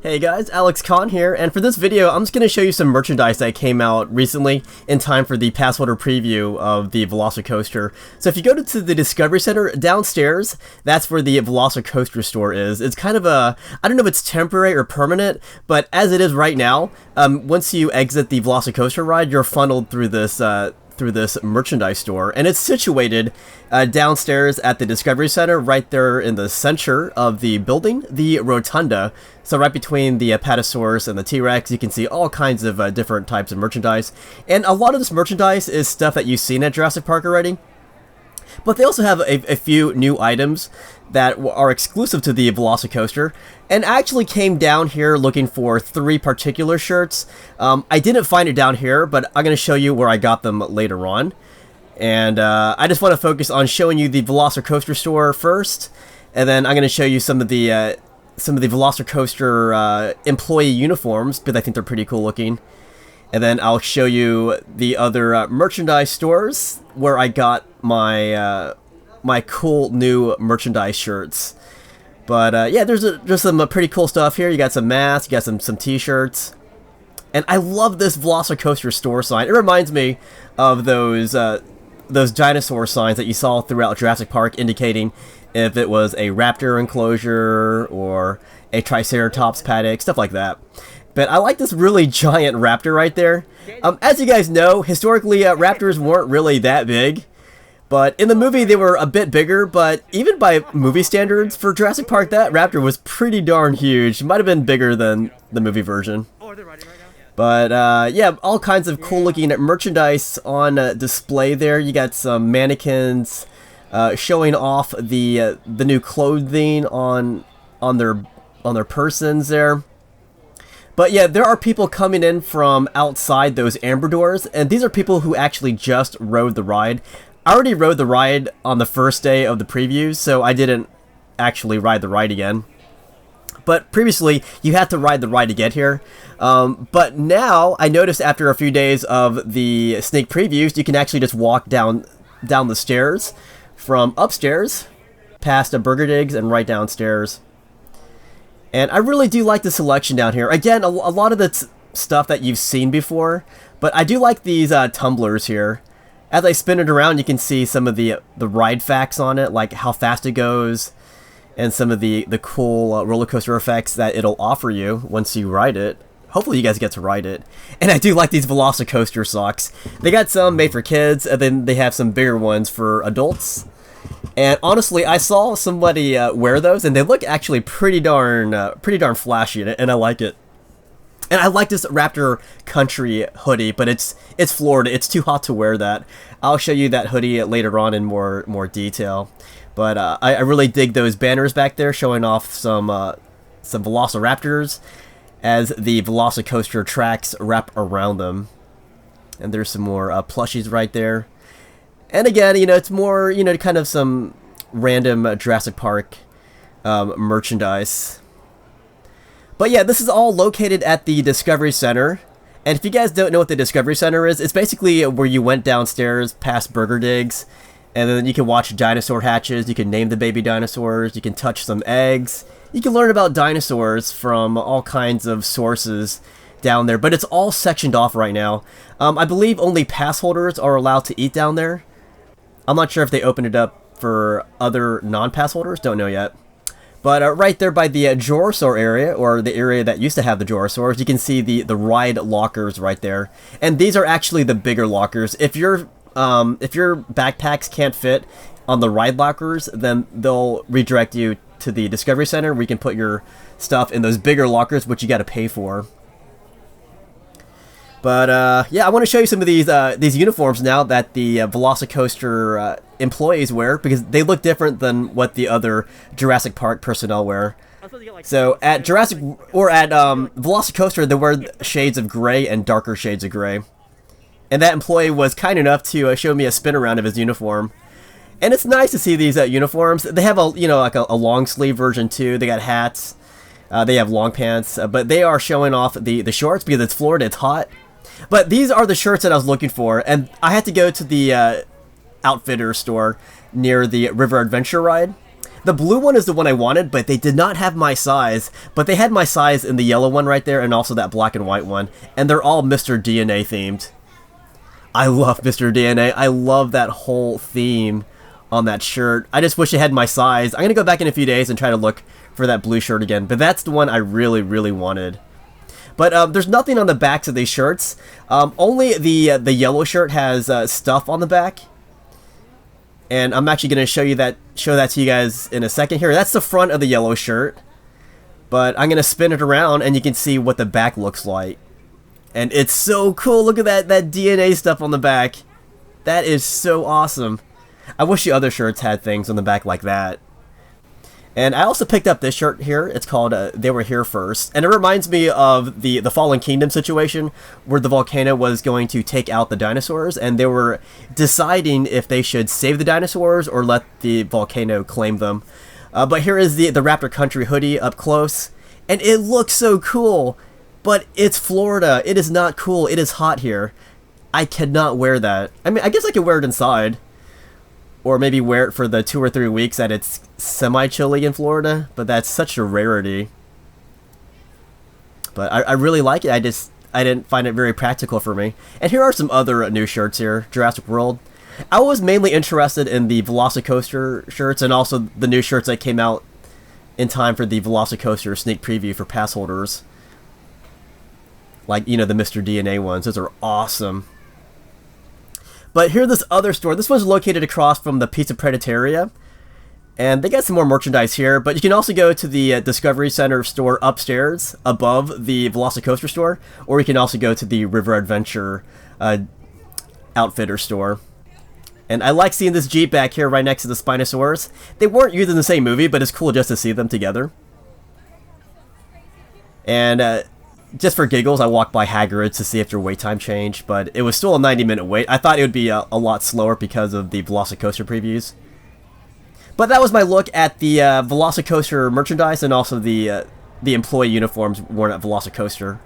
Hey guys, Alex Kahn here, and for this video I'm just going to show you some merchandise that came out recently in time for the Passholder preview of the VelociCoaster. So if you go to the Discovery Center downstairs, that's where the VelociCoaster Store is. It's kind of a, I don't know if it's temporary or permanent, but as it is right now, once you exit the VelociCoaster ride, you're funneled through this merchandise store, and it's situated downstairs at the Discovery Center, right there in the center of the building, the rotunda. So right between the Apatosaurus and the T-Rex, you can see all kinds of different types of merchandise, and a lot of this merchandise is stuff that you've seen at Jurassic Park already. But they also have a few new items that are exclusive to the VelociCoaster, and I actually came down here looking for 3 particular shirts. I didn't find it down here, but I'm going to show you where I got them later on. And I just want to focus on showing you the VelociCoaster Store first, and then I'm going to show you some of the VelociCoaster employee uniforms, because I think they're pretty cool looking. And then I'll show you the other merchandise stores where I got my my cool new merchandise shirts. But yeah, there's some pretty cool stuff here. You got some masks, you got some t-shirts. And I love this VelociCoaster Store sign. It reminds me of those dinosaur signs that you saw throughout Jurassic Park, indicating if it was a raptor enclosure or a triceratops paddock, stuff like that. But I like this really giant raptor right there. As you guys know, historically raptors weren't really that big, but in the movie they were a bit bigger. But even by movie standards for Jurassic Park, that raptor was pretty darn huge. It might have been bigger than the movie version. But yeah, all kinds of cool looking merchandise on display there. You got some mannequins showing off the new clothing on their persons there. But yeah, there are people coming in from outside those amber doors, and these are people who actually just rode the ride. I already rode the ride on the first day of the previews, so I didn't actually ride the ride again. But previously, you had to ride the ride to get here. But now, I noticed after a few days of the sneak previews, you can actually just walk down the stairs from upstairs, past a Burger Digs, and right downstairs. And I really do like the selection down here. Again, a lot of the stuff that you've seen before, but I do like these tumblers here. As I spin it around, you can see some of the ride facts on it, like how fast it goes, and some of the cool roller coaster effects that it'll offer you once you ride it. Hopefully you guys get to ride it. And I do like these VelociCoaster socks. They got some made for kids, and then they have some bigger ones for adults. And honestly, I saw somebody wear those, and they look actually pretty darn flashy, and I like it. And I like this Raptor Country hoodie, but it's Florida. It's too hot to wear that. I'll show you that hoodie later on in more detail. But I really dig those banners back there, showing off some Velociraptors as the VelociCoaster tracks wrap around them. And there's some more plushies right there. And again, you know, it's more, you know, kind of some random Jurassic Park merchandise. But yeah, this is all located at the Discovery Center. And if you guys don't know what the Discovery Center is, it's basically where you went downstairs past Burger Digs, and then you can watch dinosaur hatches, you can name the baby dinosaurs, you can touch some eggs, you can learn about dinosaurs from all kinds of sources down there. But it's all sectioned off right now. I believe only pass holders are allowed to eat down there. I'm not sure if they opened it up for other non-pass holders, don't know yet. But right there by the Jurasaur area, or the area that used to have the Jurasaurs, you can see the ride lockers right there. And these are actually the bigger lockers. If your backpacks can't fit on the ride lockers, then they'll redirect you to the Discovery Center, where you can put your stuff in those bigger lockers, which you got to pay for. But yeah, I want to show you some of these uniforms now that the VelociCoaster employees wear, because they look different than what the other Jurassic Park personnel wear. So at VelociCoaster, they wear shades of gray and darker shades of gray. And that employee was kind enough to show me a spin around of his uniform. And it's nice to see these uniforms. They have a long sleeve version too. They got hats. They have long pants, but they are showing off the shorts because it's Florida, it's hot. But these are the shirts that I was looking for, and I had to go to the Outfitter store near the River Adventure ride. The blue one is the one I wanted, but they did not have my size. But they had my size in the yellow one right there, and also that black and white one. And they're all Mr. DNA themed. I love Mr. DNA. I love that whole theme on that shirt. I just wish it had my size. I'm going to go back in a few days and try to look for that blue shirt again. But that's the one I really, really wanted. But there's nothing on the backs of these shirts. Only the yellow shirt has stuff on the back. And I'm actually going to show that to you guys in a second here. That's the front of the yellow shirt. But I'm going to spin it around and you can see what the back looks like. And it's so cool. Look at that DNA stuff on the back. That is so awesome. I wish the other shirts had things on the back like that. And I also picked up this shirt here. It's called They Were Here First. And it reminds me of the Fallen Kingdom situation where the volcano was going to take out the dinosaurs. And they were deciding if they should save the dinosaurs or let the volcano claim them. But here is the Raptor Country hoodie up close. And it looks so cool. But it's Florida. It is not cool. It is hot here. I cannot wear that. I mean, I guess I could wear it inside. Or maybe wear it for the 2 or 3 weeks that it's semi-chilly in Florida, but that's such a rarity. But I really like it. I didn't find it very practical for me. And here are some other new shirts here. Jurassic World. I was mainly interested in the VelociCoaster shirts and also the new shirts that came out in time for the VelociCoaster sneak preview for pass holders. Like, you know, the Mr. DNA ones. Those are awesome. But here's this other store. This one's located across from the Pizza Predatoria. And they got some more merchandise here. But you can also go to the Discovery Center store upstairs above the VelociCoaster store. Or you can also go to the River Adventure Outfitter store. And I like seeing this Jeep back here right next to the Spinosaurus. They weren't used in the same movie, but it's cool just to see them together. And just for giggles, I walked by Hagrid's to see if their wait time changed, but it was still a 90-minute wait. I thought it would be a lot slower because of the VelociCoaster previews. But that was my look at the VelociCoaster merchandise and also the employee uniforms worn at VelociCoaster.